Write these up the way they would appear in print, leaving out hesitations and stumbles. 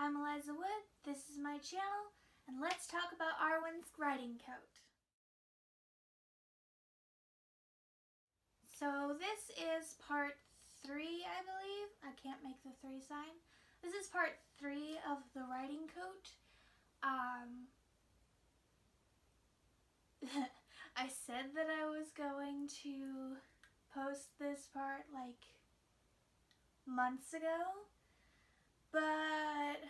I'm Eliza Wood, this is my channel, and let's talk about Arwen's riding coat. So this is part 3, I believe. I can't make the 3 sign. This is part 3 of the riding coat. I said that I was going to post this part like months ago, but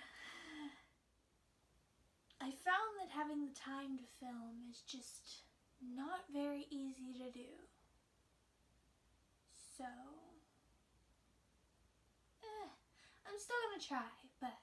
I found that having the time to film is just not very easy to do. So, I'm still gonna try, but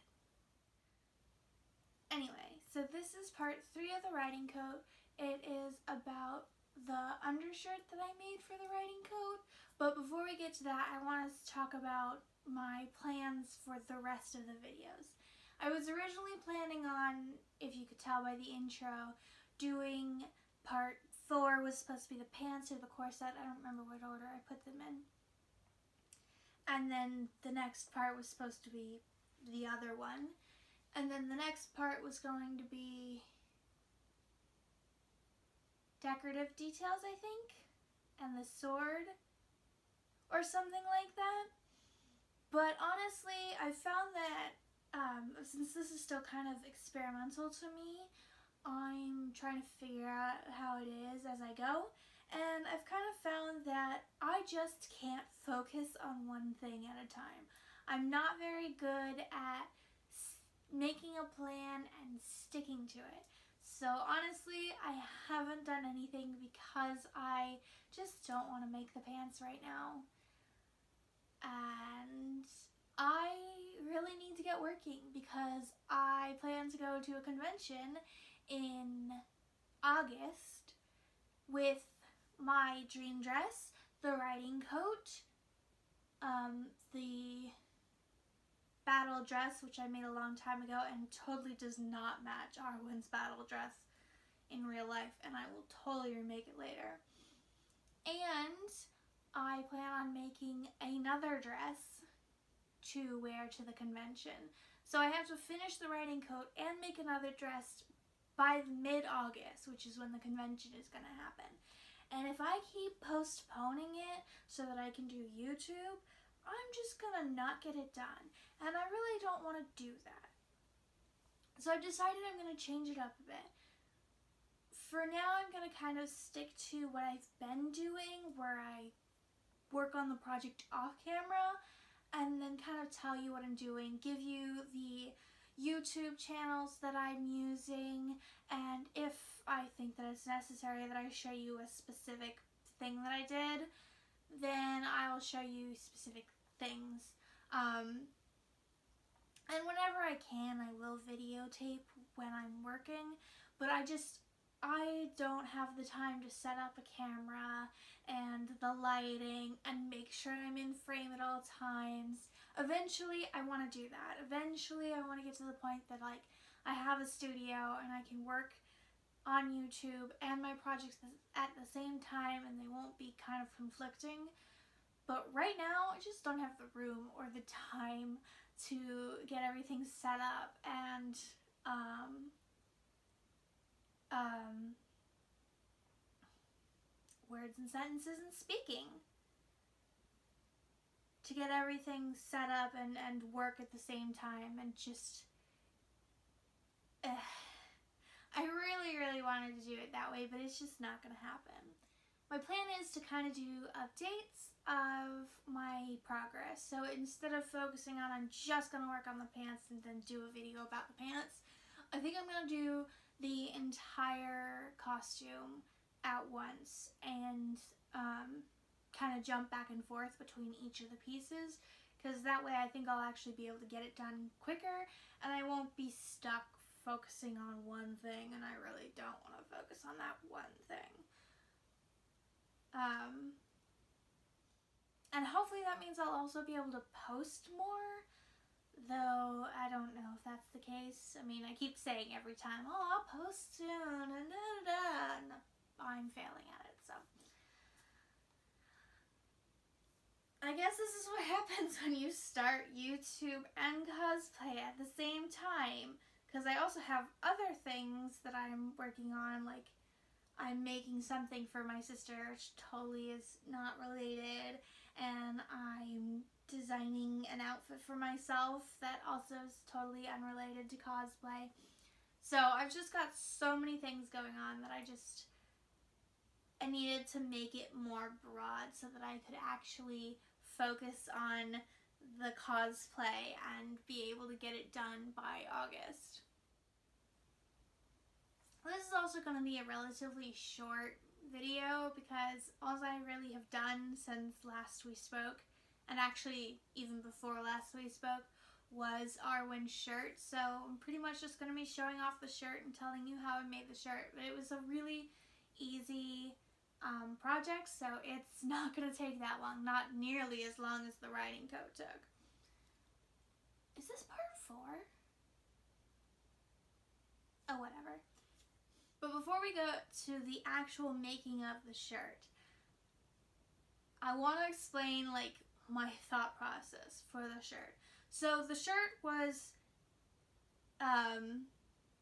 anyway, so this is part 3 of the riding coat. It is about the undershirt that I made for the riding coat, but before we get to that, I want us to talk about my plans for the rest of the videos. I was originally planning on, if you could tell by the intro, doing part 4 was supposed to be the pants or the corset. I don't remember what order I put them in. And then the next part was supposed to be the other one. And then the next part was going to be decorative details, I think, and the sword or something like that. But honestly, I found that since this is still kind of experimental to me, I'm trying to figure out how it is as I go, and I've kind of found that I just can't focus on one thing at a time. I'm not very good at making a plan and sticking to it. So honestly, I haven't done anything because I just don't want to make the pants right now. And I really need to get working because I plan to go to a convention in August with my dream dress, the riding coat, the battle dress, which I made a long time ago and totally does not match Arwen's battle dress in real life, and I will totally remake it later. And I plan on making another dress to wear to the convention. So I have to finish the riding coat and make another dress by mid-August, which is when the convention is going to happen. And if I keep postponing it so that I can do YouTube, I'm just going to not get it done. And I really don't want to do that. So I've decided I'm going to change it up a bit. For now, I'm going to kind of stick to what I've been doing, where I work on the project off camera and then kind of tell you what I'm doing, give you the YouTube channels that I'm using, and if I think that it's necessary that I show you a specific thing that I did, then I'll show you specific things. And whenever I can, I will videotape when I'm working, but I don't have the time to set up a camera and the lighting and make sure I'm in frame at all times. Eventually, I want to do that. Eventually, I want to get to the point that like I have a studio and I can work on YouTube and my projects at the same time and they won't be kind of conflicting. But right now, I just don't have the room or the time to get everything set up and words and sentences and speaking to get everything set up and work at the same time, and just I really wanted to do it that way, but it's just not gonna happen. My plan is to kind of do updates of my progress. So instead of focusing on I'm just gonna work on the pants and then do a video about the pants, I think I'm gonna do the entire costume at once and kind of jump back and forth between each of the pieces, because that way I think I'll actually be able to get it done quicker and I won't be stuck focusing on one thing, and I really don't want to focus on that one thing. And hopefully that means I'll also be able to post more, though I don't know if that's the case. I mean, I keep saying every time, oh, I'll post soon, and I'm failing at it, so. I guess this is what happens when you start YouTube and cosplay at the same time. Because I also have other things that I'm working on, like I'm making something for my sister, which totally is not related, and I'm designing an outfit for myself that also is totally unrelated to cosplay. So I've just got so many things going on that I needed to make it more broad so that I could actually focus on the cosplay and be able to get it done by August. This is also going to be a relatively short video because all I really have done since last we spoke, and actually even before last we spoke, was Arwen's shirt. So I'm pretty much just going to be showing off the shirt and telling you how I made the shirt. But it was a really easy project, so it's not going to take that long. Not nearly as long as the riding coat took. Is this part 4? Oh, whatever. But before we go to the actual making of the shirt, I want to explain like my thought process for the shirt. So the shirt was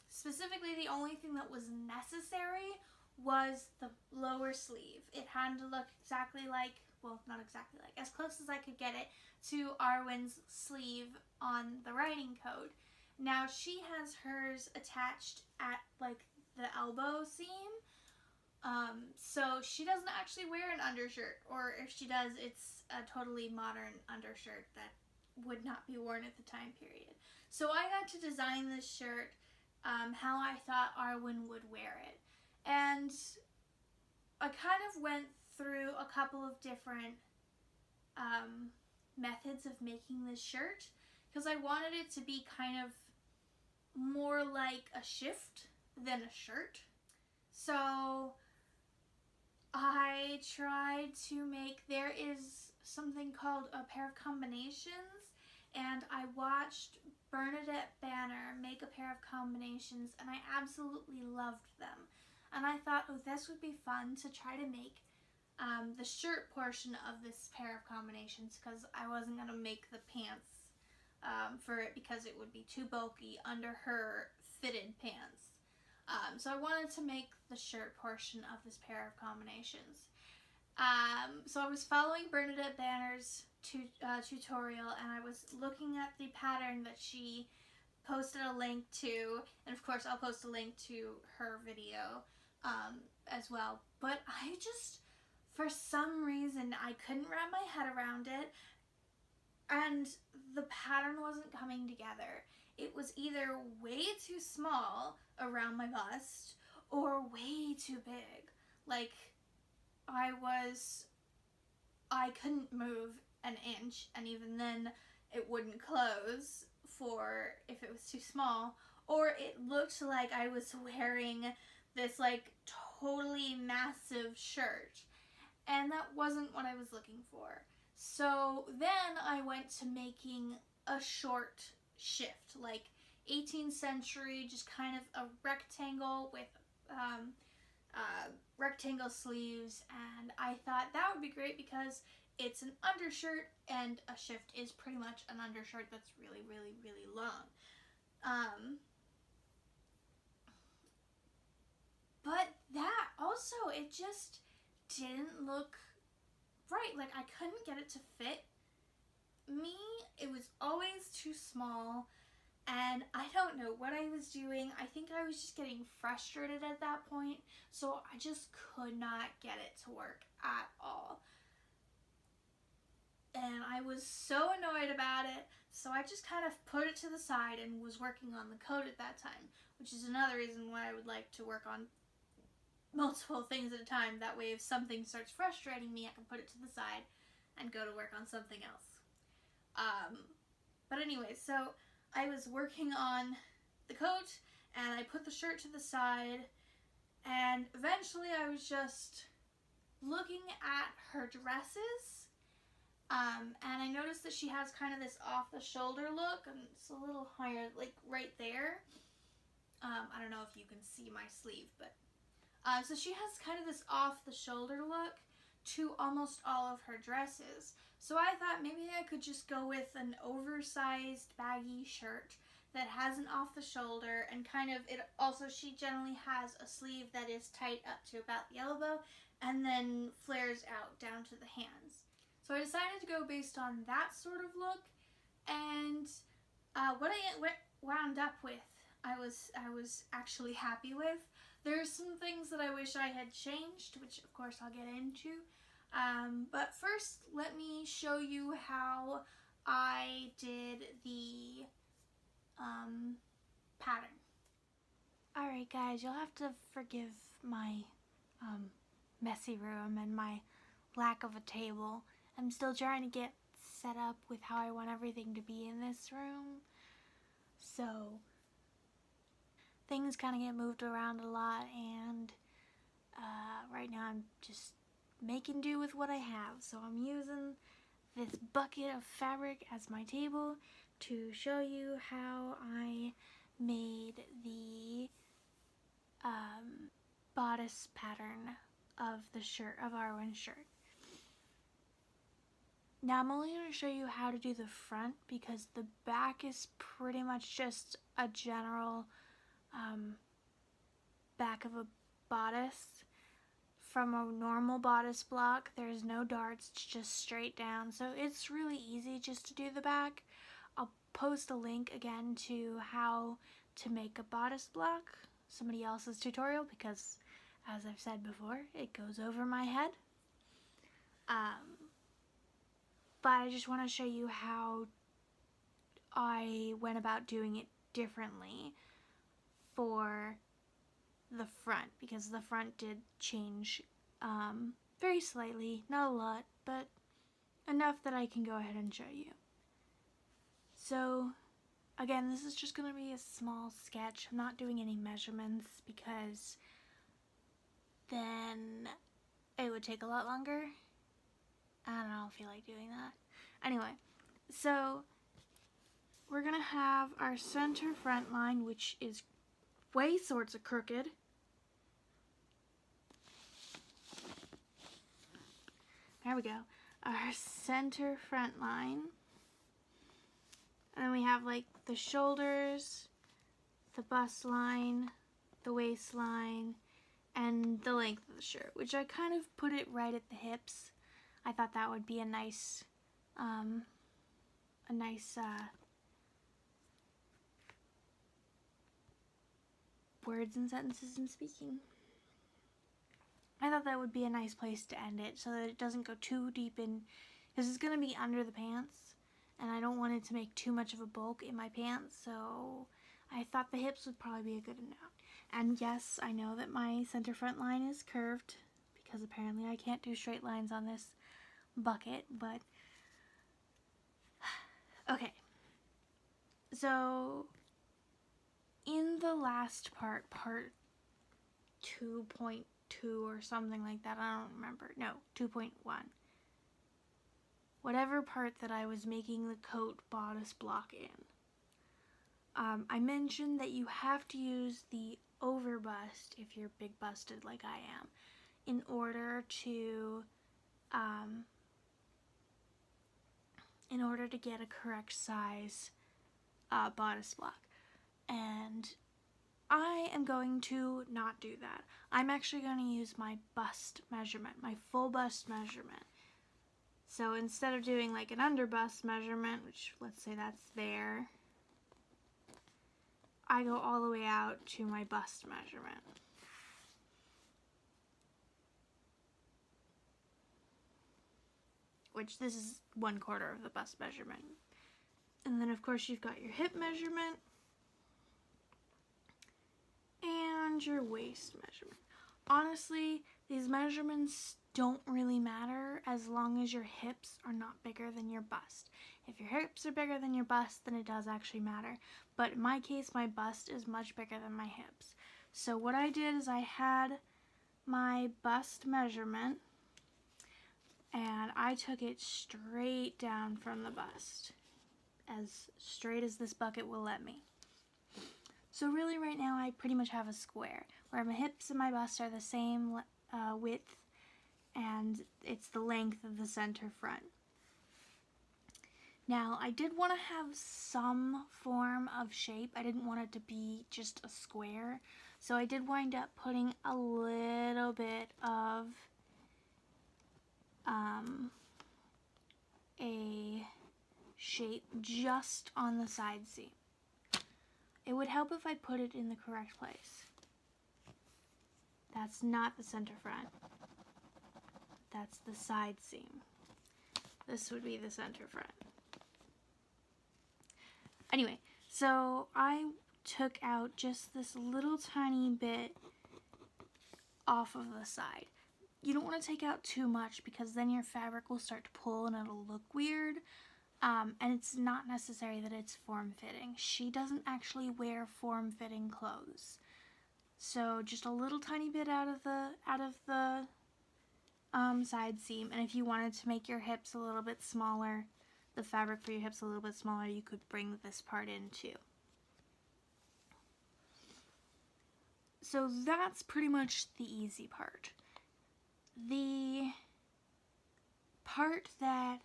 specifically the only thing that was necessary was the lower sleeve. It had to look exactly like, well, not exactly like, as close as I could get it to Arwen's sleeve on the riding coat. Now she has hers attached at like the elbow seam, so she doesn't actually wear an undershirt, or if she does, it's a totally modern undershirt that would not be worn at the time period. So I got to design this shirt how I thought Arwen would wear it. And I kind of went through a couple of different methods of making this shirt because I wanted it to be kind of more like a shift than a shirt. So I tried to make, there is something called a pair of combinations, and I watched Bernadette Banner make a pair of combinations, and I absolutely loved them. And I thought, oh, this would be fun to try to make the shirt portion of this pair of combinations, because I wasn't going to make the pants for it because it would be too bulky under her fitted pants. So I wanted to make the shirt portion of this pair of combinations. So I was following Bernadette Banner's tutorial, and I was looking at the pattern that she posted a link to, and of course I'll post a link to her video as well. But I just, for some reason, I couldn't wrap my head around it, and the pattern wasn't coming together. It was either way too small around my bust or way too big. Like, I couldn't move an inch, and even then it wouldn't close for if it was too small, or it looked like I was wearing this like totally massive shirt, and that wasn't what I was looking for. So then I went to making a short shift, like 18th century, just kind of a rectangle with rectangle sleeves, and I thought that would be great because it's an undershirt, and a shift is pretty much an undershirt that's really, really, really long. But that also, it just didn't look right. Like, I couldn't get it to fit me. It was always too small, and I don't know what I was doing. I think I was just getting frustrated at that point, so I just could not get it to work at all. And I was so annoyed about it, so I just kind of put it to the side and was working on the coat at that time, which is another reason why I would like to work on multiple things at a time. That way if something starts frustrating me, I can put it to the side and go to work on something else. But anyway, so I was working on the coat, and I put the shirt to the side, and eventually I was just looking at her dresses, and I noticed that she has kind of this off-the-shoulder look, and it's a little higher, like right there. I don't know if you can see my sleeve, but so she has kind of this off-the-shoulder look to almost all of her dresses. So I thought maybe I could just go with an oversized baggy shirt that has an off the shoulder, and kind of, it also, she generally has a sleeve that is tight up to about the elbow and then flares out down to the hands. So I decided to go based on that sort of look, and what I wound up with, I was actually happy with. There's some things that I wish I had changed, which of course I'll get into. But first, let me show you how I did the pattern. Alright guys, you'll have to forgive my messy room and my lack of a table. I'm still trying to get set up with how I want everything to be in this room. So things kind of get moved around a lot, and right now I'm just making do with what I have. So I'm using this bucket of fabric as my table to show you how I made the bodice pattern of the shirt, of Arwen's shirt. Now I'm only going to show you how to do the front, because the back is pretty much just a general back of a bodice. From a normal bodice block, there's no darts, it's just straight down, so it's really easy just to do the back. I'll post a link again to how to make a bodice block, somebody else's tutorial, because as I've said before, it goes over my head. But I just want to show you how I went about doing it differently for the front, because the front did change very slightly, not a lot, but enough that I can go ahead and show you. So again, this is just going to be a small sketch. I'm not doing any measurements because then it would take a lot longer. I don't feel like doing that. Anyway, so we're going to have our center front line, which is way sorts of crooked. There we go. Our center front line. And then we have like the shoulders, the bust line, the waistline, and the length of the shirt, which I kind of put it right at the hips. I thought that would be a nice words and sentences I'm speaking. I thought that would be a nice place to end it, so that it doesn't go too deep in, because it's going to be under the pants, and I don't want it to make too much of a bulk in my pants, so I thought the hips would probably be a good amount. And yes, I know that my center front line is curved, because apparently I can't do straight lines on this bucket, but okay. So in the last part 2.2 or something like that, I don't remember, no, 2.1, whatever part that I was making the coat bodice block in, I mentioned that you have to use the overbust if you're big busted like I am, in order to get a correct size bodice block. And I am going to not do that. I'm actually going to use my bust measurement, my full bust measurement. So instead of doing like an under bust measurement, which let's say that's there, I go all the way out to my bust measurement. Which this is 1/4 of the bust measurement. And then of course you've got your hip measurement and your waist measurement. Honestly, these measurements don't really matter as long as your hips are not bigger than your bust. If your hips are bigger than your bust, then it does actually matter. But in my case, my bust is much bigger than my hips. So what I did is I had my bust measurement, and I took it straight down from the bust, as straight as this bucket will let me. So really right now I pretty much have a square, where my hips and my bust are the same width, and it's the length of the center front. Now, I did want to have some form of shape. I didn't want it to be just a square, so I did wind up putting a little bit of a shape just on the side seam. It would help if I put it in the correct place. That's not the center front. That's the side seam. This would be the center front. Anyway, so I took out just this little tiny bit off of the side. You don't want to take out too much because then your fabric will start to pull and it'll look weird. And it's not necessary that it's form-fitting. She doesn't actually wear form-fitting clothes. So just a little tiny bit out of the side seam. And if you wanted to make your hips a little bit smaller, the fabric for your hips a little bit smaller, you could bring this part in too. So that's pretty much the easy part. The part that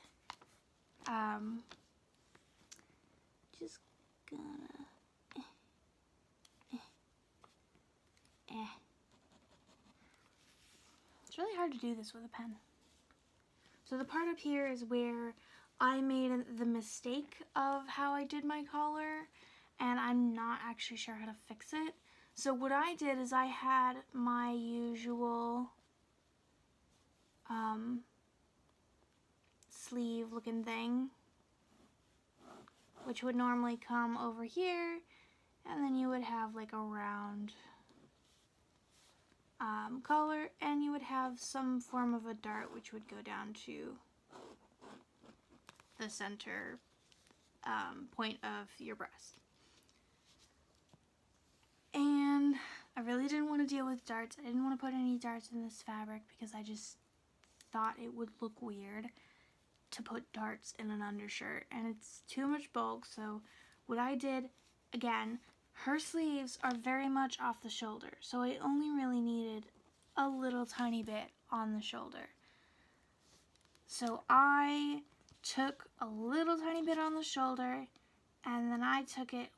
just gonna It's really hard to do this with a pen. So the part up here is where I made the mistake of how I did my collar, and I'm not actually sure how to fix it. So what I did is I had my usual sleeve looking thing, which would normally come over here, and then you would have like a round collar, and you would have some form of a dart which would go down to the center point of your breast. And I really didn't want to deal with darts. I didn't want to put any darts in this fabric because I just thought it would look weird to put darts in an undershirt, and it's too much bulk. So what I did, again, her sleeves are very much off the shoulder, so I only really needed a little tiny bit on the shoulder. So I took a little tiny bit on the shoulder, and then I took it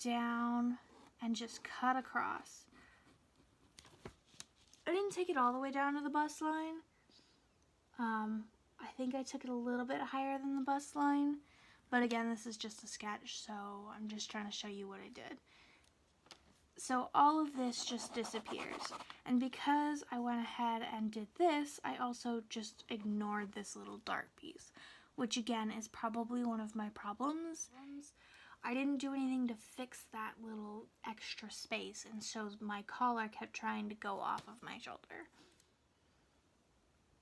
down and just cut across. I didn't take it all the way down to the bust line. I think I took it a little bit higher than the bust line, but again, this is just a sketch, so I'm just trying to show you what I did. So all of this just disappears, and because I went ahead and did this, I also just ignored this little dart piece, which again is probably one of my problems. I didn't do anything to fix that little extra space, and so my collar kept trying to go off of my shoulder.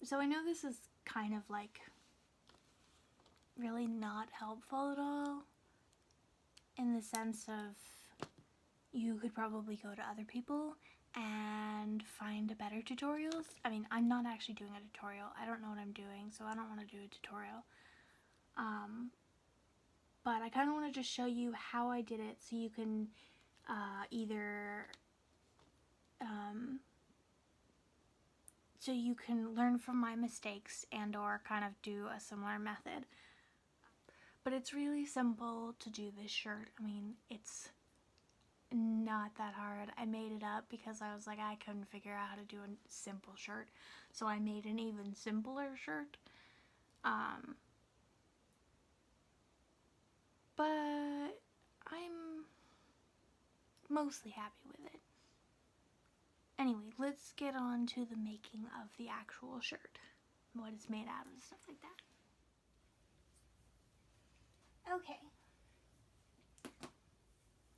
So I know this is kind of like really not helpful at all, in the sense of you could probably go to other people and find better tutorials. I mean, I'm not actually doing a tutorial. I don't know what I'm doing, so I don't want to do a tutorial. But I kind of want to just show you how I did it so you can either so you can learn from my mistakes and or kind of do a similar method. But it's really simple to do this shirt. I mean, it's not that hard. I made it up because I was like, I couldn't figure out how to do a simple shirt, so I made an even simpler shirt. But I'm mostly happy with it. Anyway, let's get on to the making of the actual shirt, what it's made out of and stuff like that. Okay.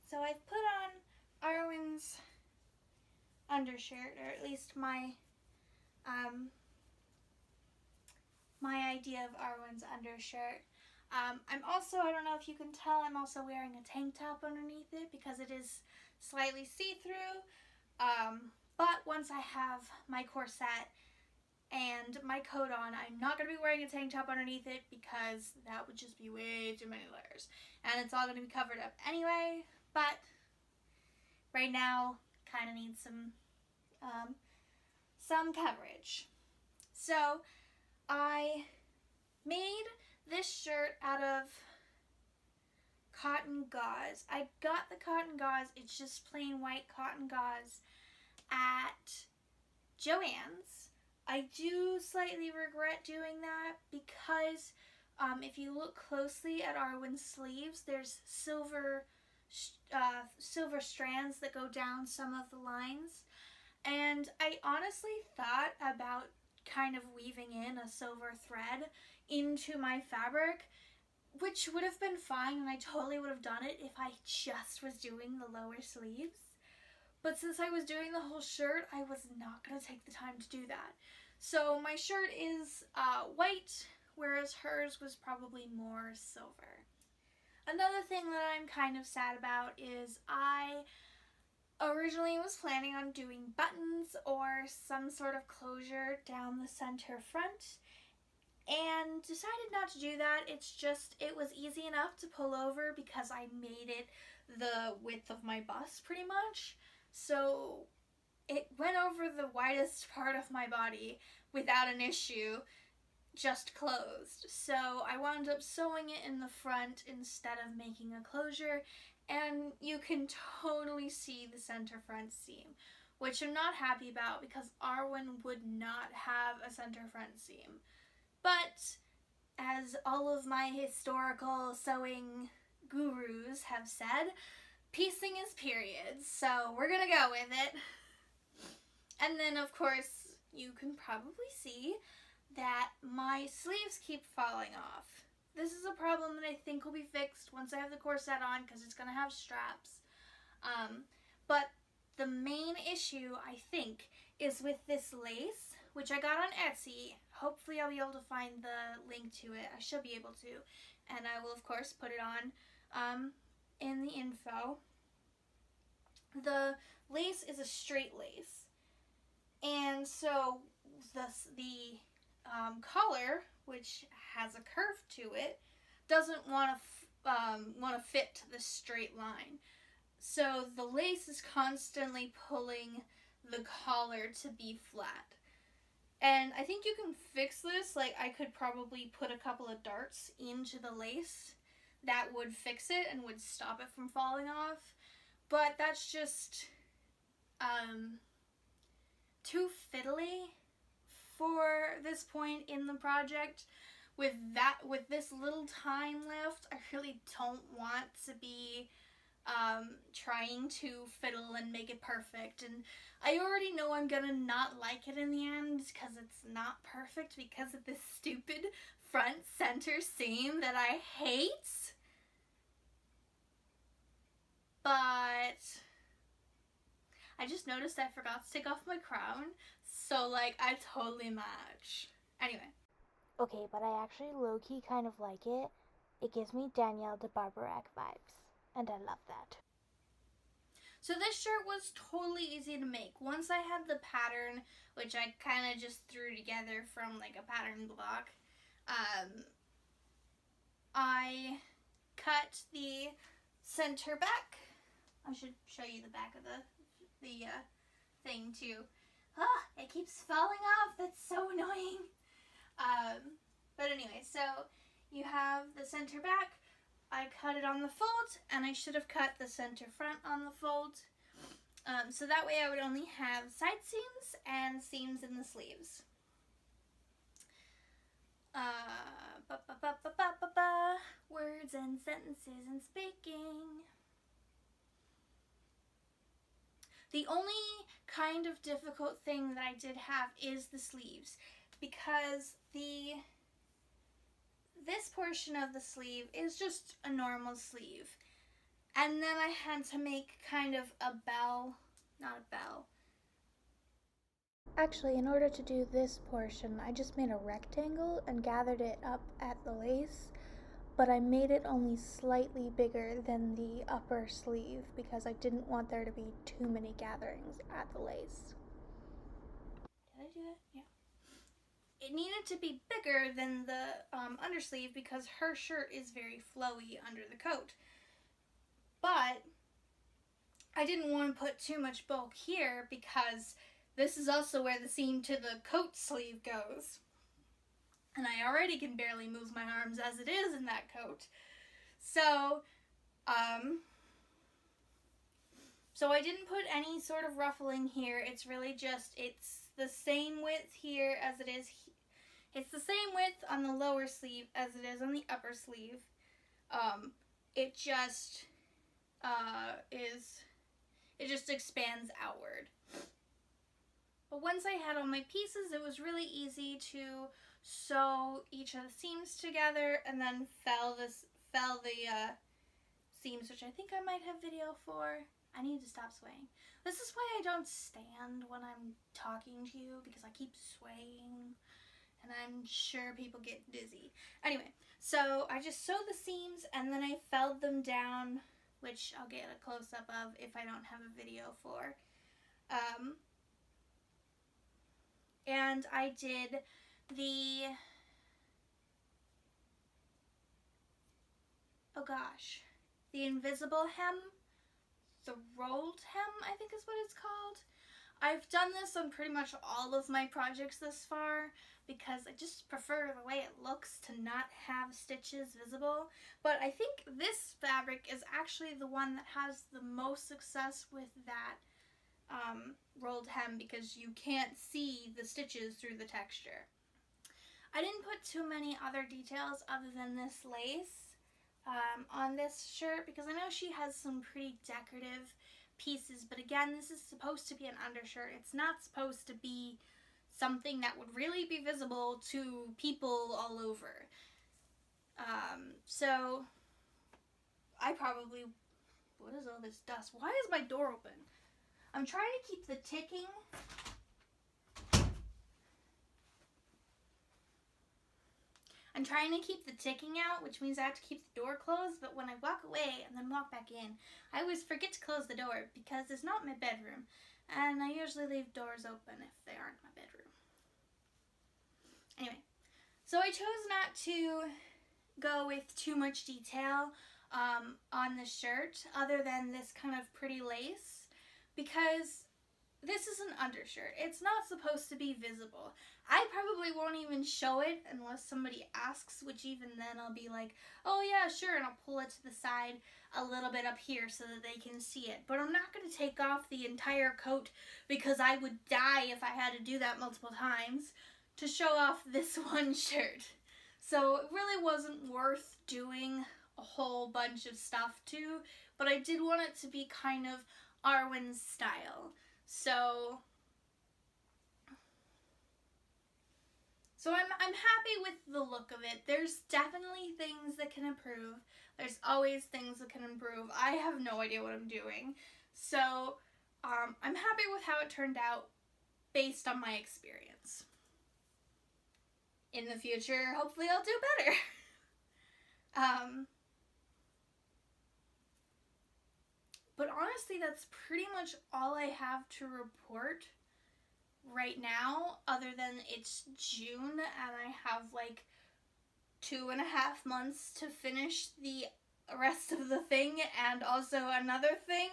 So I've put on Arwen's undershirt, or at least my my idea of Arwen's undershirt. I'm also, I don't know if you can tell, I'm also wearing a tank top underneath it because it is slightly see-through. But once I have my corset and my coat on, I'm not going to be wearing a tank top underneath it because that would just be way too many layers. And it's all going to be covered up anyway, but right now kind of needs some coverage. So I made this shirt out of cotton gauze. I got the cotton gauze, it's just plain white cotton gauze, at Joann's. I do slightly regret doing that because if you look closely at Arwen's sleeves, there's silver strands that go down some of the lines. And I honestly thought about kind of weaving in a silver thread into my fabric, which would have been fine, and I totally would have done it if I just was doing the lower sleeves. But since I was doing the whole shirt, I was not going to take the time to do that. So my shirt is white, whereas hers was probably more silver. Another thing that I'm kind of sad about is I originally was planning on doing buttons or some sort of closure down the center front, and decided not to do that. It was easy enough to pull over because I made it the width of my bust pretty much. So it went over the widest part of my body without an issue, just closed. So I wound up sewing it in the front instead of making a closure, and you can totally see the center front seam, which I'm not happy about because Arwen would not have a center front seam. But as all of my historical sewing gurus have said, piecing is periods, so we're gonna go with it. And then, of course, you can probably see that my sleeves keep falling off. This is a problem that I think will be fixed once I have the corset on because it's going to have straps. But the main issue, I think, is with this lace, which I got on Etsy. Hopefully I'll be able to find the link to it. I should be able to. And I will, of course, put it on in the info. The lace is a straight lace. And so the collar, which has a curve to it, doesn't want to fit to the straight line. So the lace is constantly pulling the collar to be flat. And I think you can fix this. Like, I could probably put a couple of darts into the lace that would fix it and would stop it from falling off. But that's just too fiddly for this point in the project. With this little time left, I really don't want to be trying to fiddle and make it perfect. And I already know I'm gonna not like it in the end because it's not perfect because of this stupid front center seam that I hate. But I just noticed I forgot to take off my crown, so like I totally match. Anyway. Okay, but I actually low-key kind of like it. It gives me Danielle de Barbarac vibes, and I love that. So this shirt was totally easy to make. Once I had the pattern, which I kind of just threw together from like a pattern block, I cut the center back. I should show you the back of the thing too. It keeps falling off. That's so annoying. But anyway, so you have the center back. I cut it on the fold, and I should have cut the center front on the fold. So that way I would only have side seams and seams in the sleeves. Words and sentences and speaking. The only kind of difficult thing that I did have is the sleeves, because this portion of the sleeve is just a normal sleeve. And then I had to make kind of a bell, not a bell. Actually, in order to do this portion, I just made a rectangle and gathered it up at the lace, but I made it only slightly bigger than the upper sleeve because I didn't want there to be too many gatherings at the lace. Did I do that? Yeah. It needed to be bigger than the undersleeve because her shirt is very flowy under the coat. But I didn't want to put too much bulk here because this is also where the seam to the coat sleeve goes. And I already can barely move my arms as it is in that coat. So I didn't put any sort of ruffling here. It's really just, it's the same width here as it is. It's the same width on the lower sleeve as it is on the upper sleeve. It just it just expands outward. But once I had all my pieces, it was really easy to sew each of the seams together and then fell the seams, which I think I might have video for. I need to stop swaying. This is why I don't stand when I'm talking to you, because I keep swaying and I'm sure people get dizzy. Anyway, so I just sewed the seams and then I felled them down, which I'll get a close-up of if I don't have a video for. And I did the, the invisible hem, the rolled hem, I think is what it's called. I've done this on pretty much all of my projects this far because I just prefer the way it looks to not have stitches visible. But I think this fabric is actually the one that has the most success with that rolled hem, because you can't see the stitches through the texture. I didn't put too many other details other than this lace on this shirt, because I know she has some pretty decorative pieces, but again, this is supposed to be an undershirt. It's not supposed to be something that would really be visible to people all over. So I probably, what is all this dust? Why is my door open? I'm trying to keep the ticking. I'm trying to keep the ticking out, which means I have to keep the door closed, but when I walk away and then walk back in, I always forget to close the door because it's not my bedroom, and I usually leave doors open if they aren't my bedroom. Anyway, so I chose not to go with too much detail on the shirt other than this kind of pretty lace, because this is an undershirt. It's not supposed to be visible. I probably won't even show it unless somebody asks, which even then I'll be like, oh yeah, sure, and I'll pull it to the side a little bit up here so that they can see it. But I'm not going to take off the entire coat, because I would die if I had to do that multiple times to show off this one shirt. So it really wasn't worth doing a whole bunch of stuff to, but I did want it to be kind of Arwen's style. So I'm happy with the look of it. There's definitely things that can improve. There's always things that can improve. I have no idea what I'm doing. So I'm happy with how it turned out based on my experience. In the future, hopefully I'll do better. But honestly, that's pretty much all I have to report right now, other than it's June and I have like 2.5 months to finish the rest of the thing and also another thing,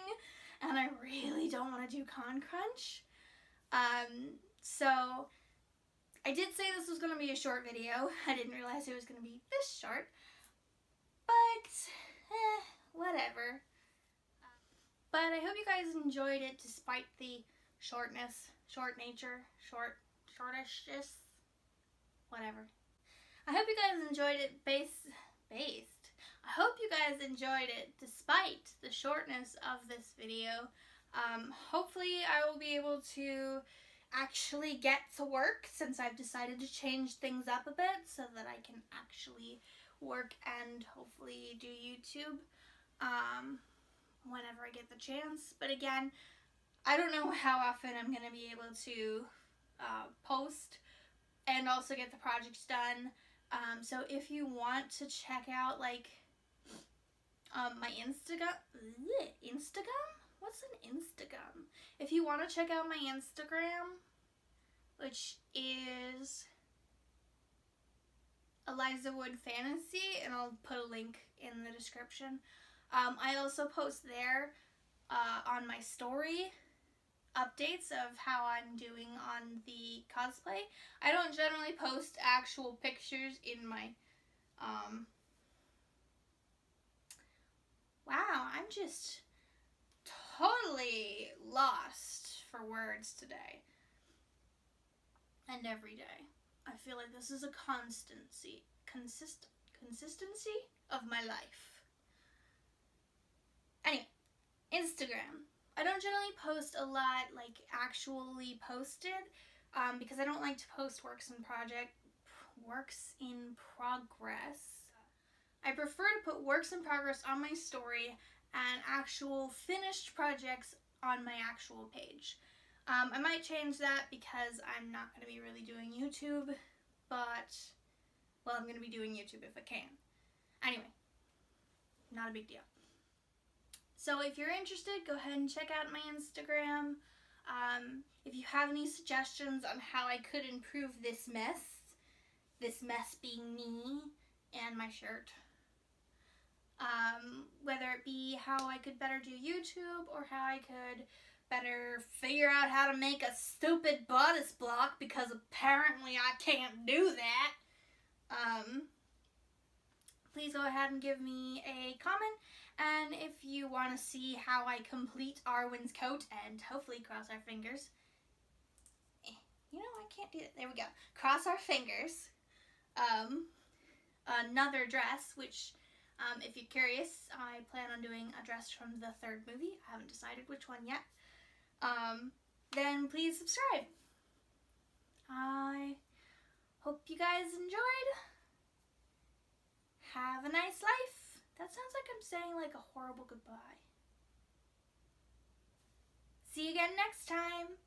and I really don't want to do Con Crunch. So I did say this was going to be a short video. I didn't realize it was going to be this short, but whatever. But I hope you guys enjoyed it despite the shortness, short nature, shortishness, whatever. I hope you guys enjoyed it I hope you guys enjoyed it despite the shortness of this video. Hopefully I will be able to actually get to work, since I've decided to change things up a bit so that I can actually work and hopefully do YouTube whenever I get the chance. But again, I don't know how often I'm going to be able to post and also get the projects done. So if you want to check out like my Instagram? What's an Instagram? If you want to check out my Instagram, which is Eliza Wood Fantasy, and I'll put a link in the description. I also post there on my story updates of how I'm doing on the cosplay. I don't generally post actual pictures in my, wow, I'm just totally lost for words today. And every day. I feel like this is a consistency of my life. Anyway, Instagram. I don't generally post a lot, like, actually posted, because I don't like to post works in progress. I prefer to put works in progress on my story and actual finished projects on my actual page. I might change that because I'm not going to be really doing YouTube, but, well, I'm going to be doing YouTube if I can. Anyway, not a big deal. So if you're interested, go ahead and check out my Instagram. If you have any suggestions on how I could improve this mess being me and my shirt, whether it be how I could better do YouTube or how I could better figure out how to make a stupid bodice block, because apparently I can't do that, please go ahead and give me a comment. And if you want to see how I complete Arwen's coat, and hopefully cross our fingers, you know, I can't do it. There we go. Cross our fingers. Another dress, which, if you're curious, I plan on doing a dress from the third movie. I haven't decided which one yet. Then please subscribe. I hope you guys enjoyed. Have a nice life. That sounds like I'm saying like a horrible goodbye. See you again next time.